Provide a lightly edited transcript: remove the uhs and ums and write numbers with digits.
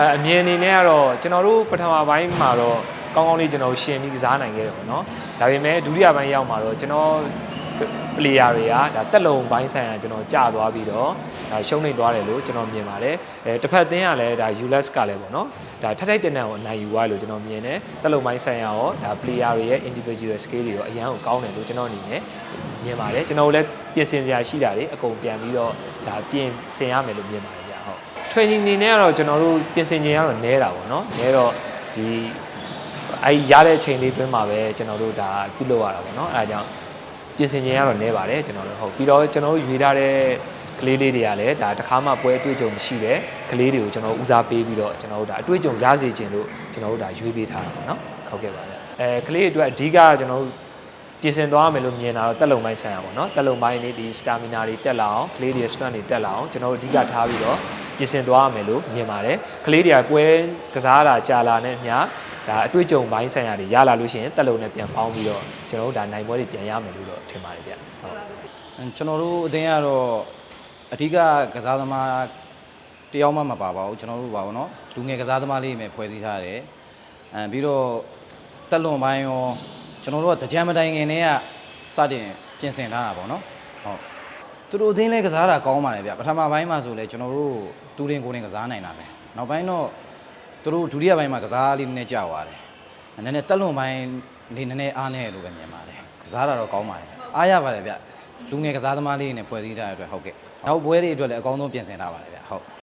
အမြင်အနေနဲ့ကတော့ကျွန်တော်တို့ပထမပိုင်းမှာတော့ကောင်းကောင်းလေးကျွန်တော်ရှင်ပြီးကစားနိုင်ခဲ့တယ်ပေါ့နော်ဒါပေမဲ့ဒုတိယပိုင်းရောက်မှာတော့ကျွန်တော်ပလေယာတွေကဒါတက်လုံပိုင်းဆိုင်ရာကျွန်တော်ကြာသွားပြီးတော့ဒါရှုံးနေသွားတယ်လို့ကျွန်တော်မြင်ပါတယ်တစ်ဖက်သင်းကလည်းဒါ ULS ကလည်းပေါ့နော်ဒါထထိုက်တန်တန်ကိုအနိုင်ယူသွားလို့ကျွန်တော်မြင်တယ်တက်လုံပိုင်းဆိုင်ရာရောဒါ player တွေရဲ့ individual skill တွေရောအရန်ကိုကောင်းတယ်လို့ကျွန်တော်အနေနဲ့မြင်ပါတယ်ကျွန်တော်လည်းပြင်ဆင်စရာရှိတာတွေအကုန်ပြန်ပြီးတော့ဒါပြင်ဆင်ရမယ်လို့မြင်ပါတယ်ဗျဟုတ် training အနေနဲ့ကတော့ကျွန်တော်တို့ပြင်ဆင်ခြင်းကတော့နဲတာပေါ့နော်နဲတော့ဒီရတဲ့အချိန်လေးတွင်းမှာပဲကျွန်တော်တို့ဒါပြုလုပ်ရတာပေါ့နော်အဲဒါကြောင့်ပြင်ဆင်ခြင်းကတော့နဲပါတယ်ကျွန်တော်တို့ဟုတ်ပြီးတော့ကျွန်တော်တို့ရွေးထားတဲ့ကလေးလေးတွေကလည်းဒါတခါမှပွဲအတွေ့အကြုံမရှိတဲ့ကလေးတွေကိုကျွန်တော်ဦးစားပေးပြီးတော့ကျွန်တော်တို့ဒါအတွေ့အကြုံရစေခြင်းလို့ကျွန်တော်တို့ဒါရွေးပေးထားတာပေါ့နော်ဟုတ်ကဲ့ပါဗျကလေးတွေအတွက်အဓိကကျွန်တော်တို့ပြင်ဆင်သွားမယ်လို့မြင်တာတော့တက်လုံပိုင်းဆိုင်ရာပေါ့နော်တက်လုံပိုင်းနေဒီ stamina တွေတက်လာအောင်ကလေးတွေ strength တွေတက်လာအောင်ကျွန်တော်တို့အဓိကထားပြီးတော့ပြင်ဆင်သွားရမယ်လို့မြင်ပါတယ်ကလေးတွေကပွဲကစားတာကြာလာနဲ့အမျှဒါအတွေ့အကြုံပိုင်းဆိုင်ရာတွေရလာလို့ရှိရင်တက်လုံနဲ့ပြန်ပေါင်းပြီးတော့ကျွန်တော်တို့ဒါနိုင်ပွဲတွေပြန်ရမယ်လို့တော့ထင်ပါတယ်ဗျဟုတ်ကျွန်တော်တို့အတင်းကတော့အဓိကကစားသမားတယောက်မှမပါပါဘူးကျွန်တော်တို့ပါဘောနော်လူငယ်ကစားသမားလေးတွေဖွဲ့စည်းထားတယ်ပြီးတော့တက်လွန်ပိုင်းရောကျွန်တော်တို့ကတကြံမတိုင်ခင်တည်းကစတင်ပြင်ဆင်ထားတာပေါ့နော်ဟုတ်သူတို့အသင်းလဲကစားတာကောင်းပါတယ်ဗျပထမပိုင်းမှာဆိုလဲကျွန်တော်တို့တူရင်ကိုယ်နဲ့ကစားနိုင်တာပဲနောက်ပိုင်းတော့သူတို့ဒုတိယပိုင်းမှာကစားလေးနည်းနည်းကြာသွားတယ်နည်းနည်းတက်လွန်ပိုင်းနေနည်းနည်းအားနေတယ်လို့ပဲမြင်ပါတယ်ကစားတာတော့ကောင်းပါတယ်အားရပါတယ်ဗျလူငယ်ကစားသမားလေးတွေနဲ့ဖွဲ့စည်းထားတဲ့အတွက်ဟုတ်ကဲ့နောက်ပွဲတွေအတွက်လည်းအကောင်းဆုံးပြင်ဆင်ထားပါတယ်ဗျဟုတ်